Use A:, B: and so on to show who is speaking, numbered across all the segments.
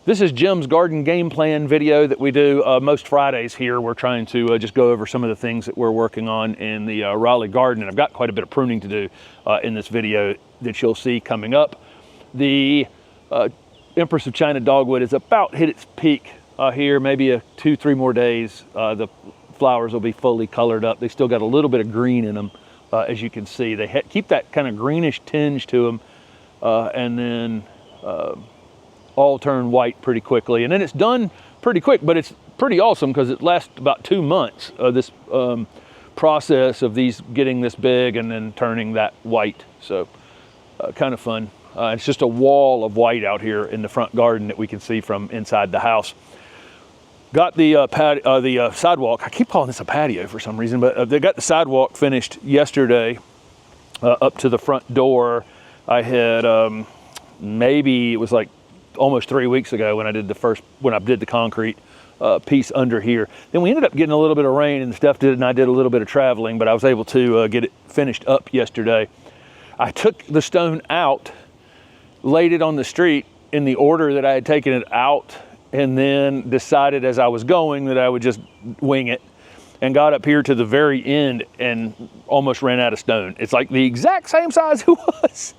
A: This is Jim's garden game plan video that we do most Fridays here. We're trying to just go over some of the things that we're working on in the Raleigh garden. And I've got quite a bit of pruning to do in this video that you'll see coming up. The Empress of China dogwood is about hit its peak here, maybe 2-3 more days. The flowers will be fully colored up. They still got a little bit of green in them, as you can see. They keep that kind of greenish tinge to them, and then all turn white pretty quickly. And then it's done pretty quick, but it's pretty awesome because it lasts about 2 months, this process of these getting this big and then turning that white. So kind of fun. It's just a wall of white out here in the front garden that we can see from inside the house. Got the sidewalk. I keep calling this a patio for some reason, but they got the sidewalk finished yesterday up to the front door. I had maybe it was like almost 3 weeks ago when I did the concrete piece under here. Then we ended up getting a little bit of rain and stuff and I did a little bit of traveling, but I was able to get it finished up yesterday. I took the stone out, laid it on the street in the order that I had taken it out, and then decided as I was going that I would just wing it, and got up here to the very end and almost ran out of stone. It's like the exact same size it was,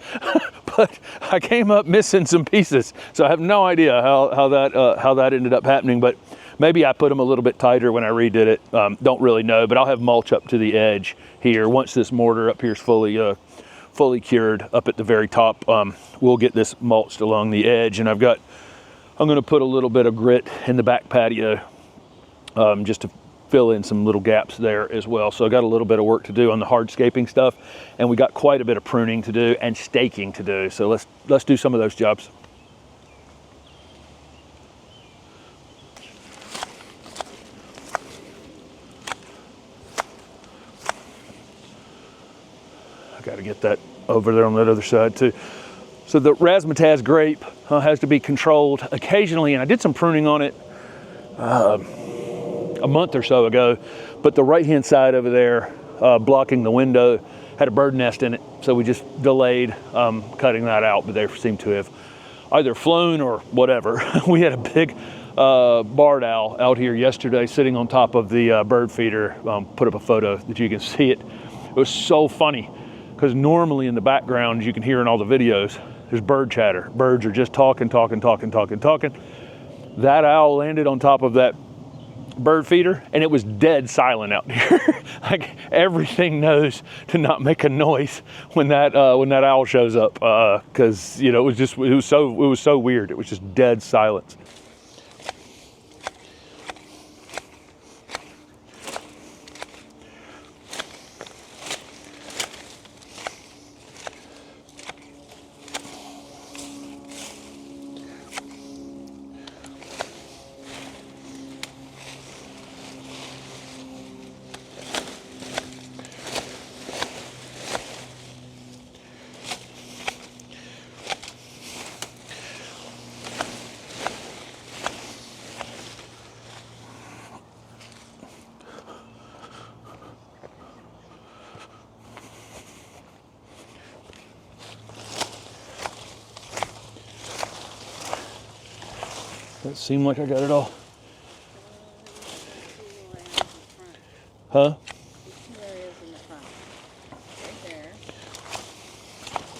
A: but I came up missing some pieces. So I have no idea how that ended up happening, but maybe I put them a little bit tighter when I redid it. Don't really know, but I'll have mulch up to the edge here. Once this mortar up here is fully cured up at the very top, we'll get this mulched along the edge. And I'm gonna put a little bit of grit in the back patio just to fill in some little gaps there as well. So I got a little bit of work to do on the hardscaping stuff, and we got quite a bit of pruning to do and staking to do. So let's do some of those jobs. I got to get that over there on that other side too. So the razzmatazz grape has to be controlled occasionally, and I did some pruning on it a month or so ago, but the right-hand side over there, blocking the window, had a bird nest in it, so we just delayed cutting that out, but they seem to have either flown or whatever. We had a big barred owl out here yesterday sitting on top of the bird feeder. Put up a photo that you can see it. It was so funny, because normally in the background, you can hear in all the videos, there's bird chatter. Birds are just talking. That owl landed on top of that bird feeder and it was dead silent out here. Like everything knows to not make a noise when that owl shows up, because you know it was so weird. It was just dead silence. Does it seem like I got it all? Huh?
B: Two areas in the front. Right there.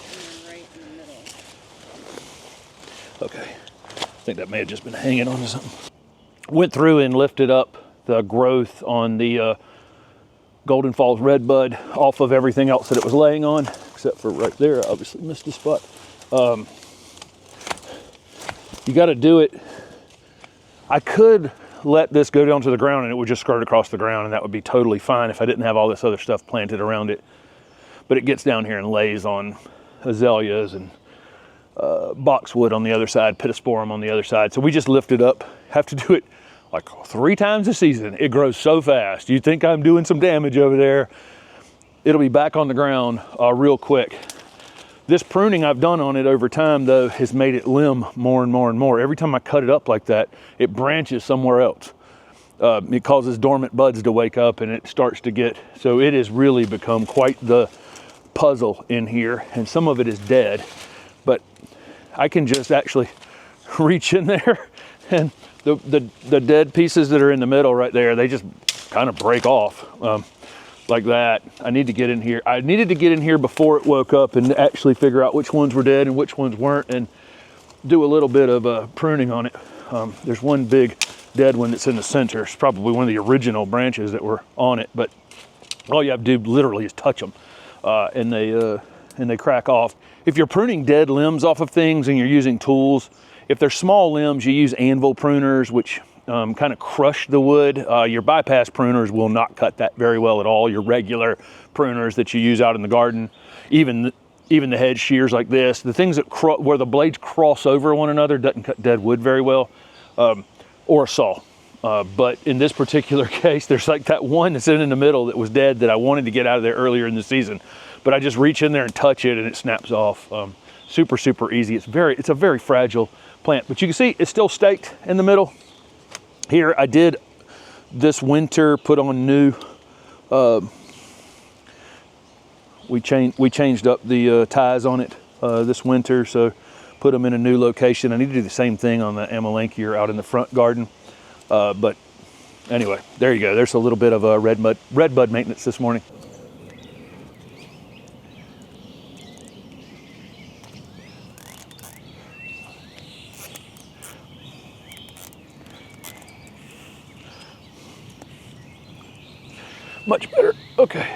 B: And then right in the middle.
A: Okay. I think that may have just been hanging on to something. Went through and lifted up the growth on the Golden Falls redbud off of everything else that it was laying on, except for right there. I obviously missed a spot. You got to do it. I could let this go down to the ground and it would just skirt across the ground, and that would be totally fine if I didn't have all this other stuff planted around it. But it gets down here and lays on azaleas and boxwood on the other side, pittosporum on the other side. So we just lift it up. Have to do it like 3 times a season. It grows so fast. You think I'm doing some damage over there, it'll be back on the ground real quick. This pruning I've done on it over time, though, has made it limb more and more and more. Every time I cut it up like that, it branches somewhere else. It causes dormant buds to wake up, and it starts to get, so it has really become quite the puzzle in here, and some of it is dead. But I can just actually reach in there, and the dead pieces that are in the middle right there, they just kind of break off like that. I need to get in here. I needed to get in here before it woke up and actually figure out which ones were dead and which ones weren't, and do a little bit of pruning on it. There's one big dead one that's in the center. It's probably one of the original branches that were on it, but all you have to do literally is touch them, and they crack off. If you're pruning dead limbs off of things and you're using tools, if they're small limbs, you use anvil pruners, which kind of crush the wood. Your bypass pruners will not cut that very well at all. Your regular pruners that you use out in the garden, even the head shears like this, the things that where the blades cross over one another, doesn't cut dead wood very well, or a saw. But in this particular case, there's like that one that's in the middle that was dead that I wanted to get out of there earlier in the season, but I just reach in there and touch it and it snaps off. Super, super easy. It's a very fragile plant, but you can see it's still staked in the middle. Here, I did this winter put on new, we changed up the ties on it this winter, so put them in a new location. I need to do the same thing on the Amelanchier out in the front garden. But anyway, there you go. There's a little bit of a redbud maintenance this morning. Much better. Okay.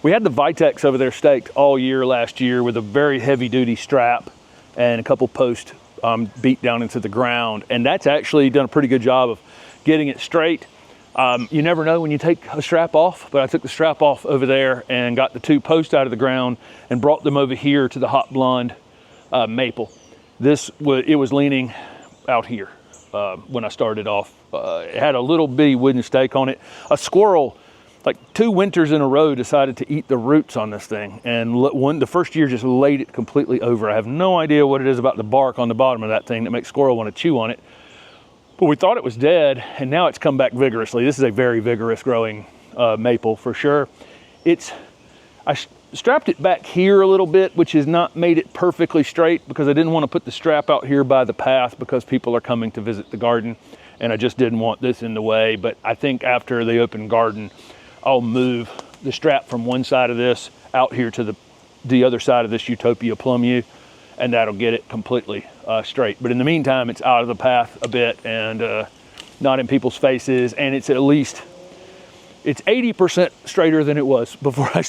A: We had the Vitex over there staked all year last year with a very heavy duty strap and a couple posts beat down into the ground. And that's actually done a pretty good job of getting it straight. You never know when you take a strap off, but I took the strap off over there and got the two posts out of the ground and brought them over here to the hot blonde maple. It was leaning out here when I started off. It had a little bitty wooden stake on it. A squirrel, like 2 winters in a row, decided to eat the roots on this thing, and the first year just laid it completely over. I have no idea what it is about the bark on the bottom of that thing that makes squirrel want to chew on it, but we thought it was dead, and now it's come back vigorously. This is a very vigorous growing maple for sure. I strapped it back here a little bit, which has not made it perfectly straight because I didn't want to put the strap out here by the path because people are coming to visit the garden, and I just didn't want this in the way. But I think after the open garden, I'll move the strap from one side of this out here to the other side of this Utopia plum yew, and that'll get it completely straight. But in the meantime, it's out of the path a bit and not in people's faces, and it's 80% straighter than it was before I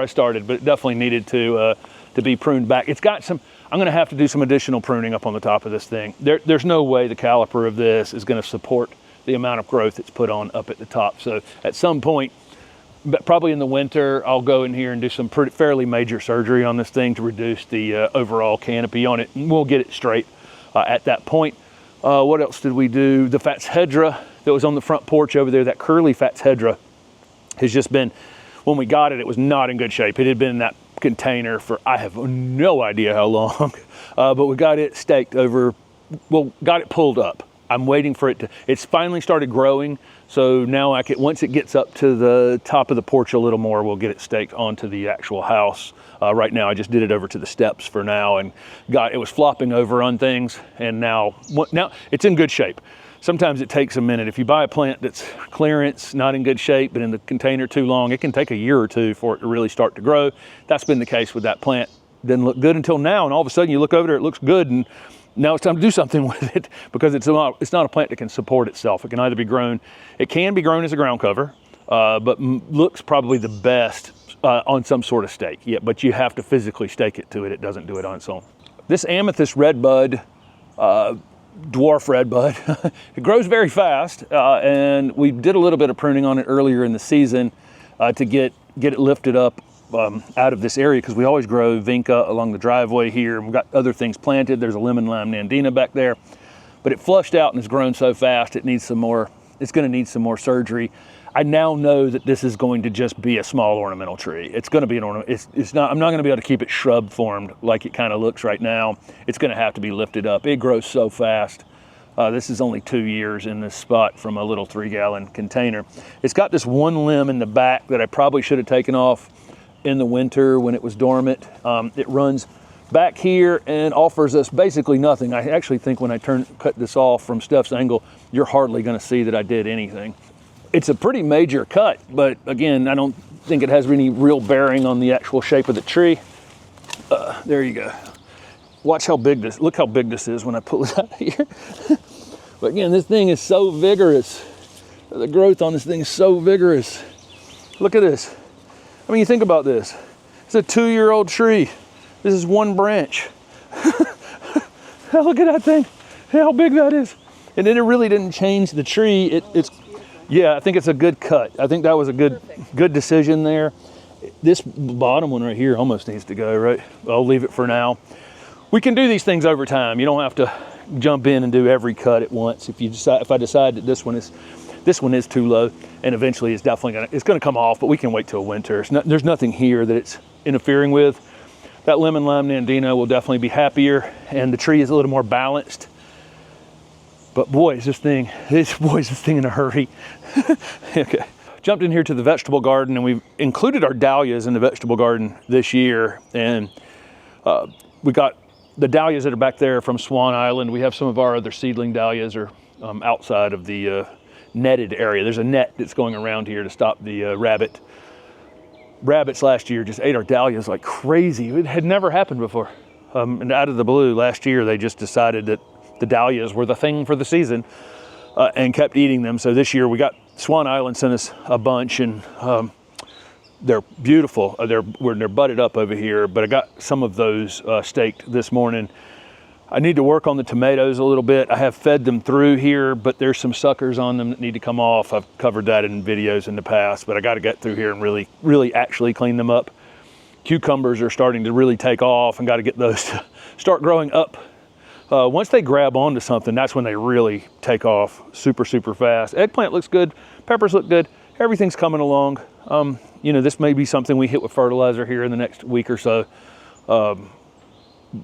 A: started, but it definitely needed to be pruned back. It's got some. I'm going to have to do some additional pruning up on the top of this thing. There's no way the caliper of this is going to support the amount of growth it's put on up at the top. So at some point, but probably in the winter, I'll go in here and do some fairly major surgery on this thing to reduce the overall canopy on it, and we'll get it straight at that point. What else did we do? The Fats Hedra that was on the front porch over there, that curly Fats Hedra has just been, when we got it, it was not in good shape. It had been in that container for I have no idea how long, but we got it staked over, well, got it pulled up. I'm waiting for it to, it's finally started growing. So now I can, once it gets up to the top of the porch a little more, we'll get it staked onto the actual house. Right now I just did it over to the steps for now, and it was flopping over on things, and now it's in good shape. Sometimes it takes a minute. If you buy a plant that's clearance, not in good shape, but in the container too long, it can take a year or two for it to really start to grow. That's been the case with that plant. Didn't look good until now, and all of a sudden you look over there, it looks good, and now it's time to do something with it, because it's not a plant that can support itself. It can either be grown, it can be grown as a ground cover, but looks probably the best on some sort of stake. Yeah, but you have to physically stake it to it. It doesn't do it on its own. This Amethyst redbud, dwarf redbud, it grows very fast, and we did a little bit of pruning on it earlier in the season to get it lifted up out of this area, because we always grow vinca along the driveway here, and we've got other things planted. There's a lemon lime nandina back there, but it flushed out and has grown so fast it needs some more, it's going to need some more surgery. I now know that this is going to just be a small ornamental tree. It's going to be an ornament. It's not, I'm not going to be able to keep it shrub formed like it kind of looks right now. It's going to have to be lifted up. It grows so fast. This is only 2 years in this spot from a little 3-gallon container. It's got this one limb in the back that I probably should have taken off in the winter when it was dormant. It runs back here and offers us basically nothing. I actually think when I cut this off from Steph's angle, you're hardly going to see that I did anything. It's a pretty major cut, but again, I don't think it has any real bearing on the actual shape of the tree. There you go. Watch how big this, look how big this is when I pull it out of here. But again, this thing is so vigorous. The growth on this thing is so vigorous. Look at this. I mean, you think about this. It's a 2-year-old tree. This is one branch. Look at that thing, how big that is. And then it really didn't change the tree. Yeah, I think it's a good cut. I think that was a good decision there. This bottom one right here almost needs to go, right? I'll leave it for now. We can do these things over time. You don't have to jump in and do every cut at once. If I decide that this one is too low, and eventually it's definitely gonna come off, but we can wait till winter. There's nothing here that it's interfering with. That lemon lime nandina will definitely be happier, and the tree is a little more balanced. But boy, is this thing in a hurry. Okay. Jumped in here to the vegetable garden, and we've included our dahlias in the vegetable garden this year. And we got the dahlias that are back there from Swan Island. We have some of our other seedling dahlias are outside of the netted area. There's a net that's going around here to stop the rabbits last year just ate our dahlias like crazy. It had never happened before. And out of the blue last year, they just decided that the dahlias were the thing for the season and kept eating them. So this year we got Swan Island sent us a bunch, and they're beautiful. They're budded up over here, but I got some of those staked this morning. I need to work on the tomatoes a little bit. I have fed them through here, but there's some suckers on them that need to come off. I've covered that in videos in the past, but I got to get through here and really actually clean them up. Cucumbers are starting to really take off, and got to get those to start growing up. Once they grab onto something, that's when they really take off super, super fast. Eggplant looks good. Peppers look good. Everything's coming along. You know, this may be something we hit with fertilizer here in the next week or so.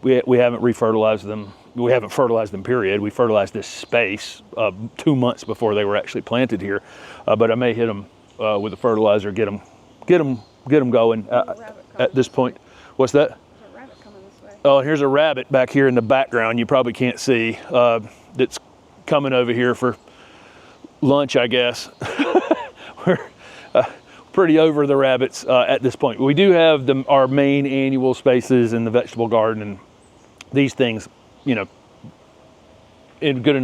A: We haven't refertilized them. We haven't fertilized them, period. We fertilized this space 2 months before they were actually planted here. But I may hit them with a fertilizer, get them going at this point. What's that? Oh, here's a rabbit back here in the background. You probably can't see. That's coming over here for lunch, I guess. We're pretty over the rabbits at this point. We do have our main annual spaces in the vegetable garden, and these things, you know, in good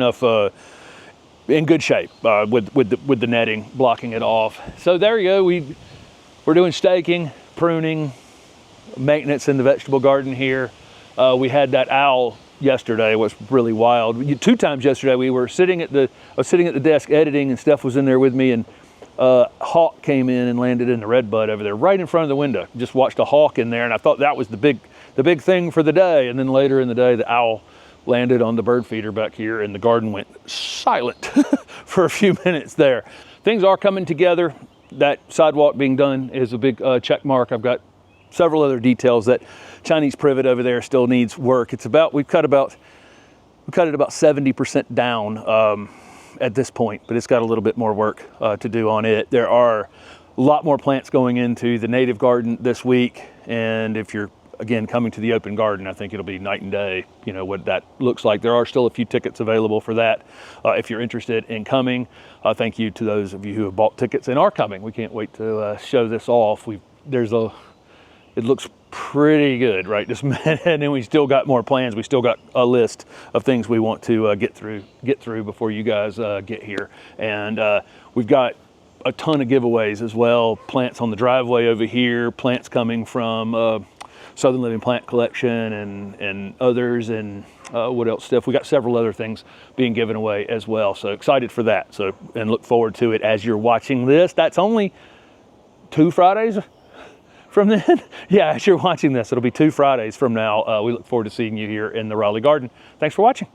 A: shape with the netting blocking it off. So there you go. We're doing staking, pruning, maintenance in the vegetable garden here. We had that owl yesterday. It was really wild. 2 times yesterday I was sitting at the desk editing, and Steph was in there with me, and a hawk came in and landed in the redbud over there right in front of the window. Just watched a hawk in there, and I thought that was the big thing for the day. And then later in the day, the owl landed on the bird feeder back here, and the garden went silent for a few minutes there. Things are coming together. That sidewalk being done is a big check mark. I've got several other details. That Chinese privet over there still needs work. We've cut it about 70% down at this point, but it's got a little bit more work to do on it. There are a lot more plants going into the native garden this week, and if you're again coming to the open garden, I think it'll be night and day, you know, what that looks like. There are still a few tickets available for that if you're interested in coming. Thank you to those of you who have bought tickets and are coming. We can't wait to show this off. It looks pretty good right this minute, and then we still got more plans. We still got a list of things we want to get through before you guys get here, and we've got a ton of giveaways as well. Plants on the driveway over here, plants coming from Southern Living Plant Collection and others, and what else stuff. We got several other things being given away as well, so excited for that. So, and look forward to it as you're watching this. That's only 2 Fridays from then. Yeah, as you're watching this, it'll be 2 Fridays from now. We look forward to seeing you here in the Raleigh Garden. Thanks for watching.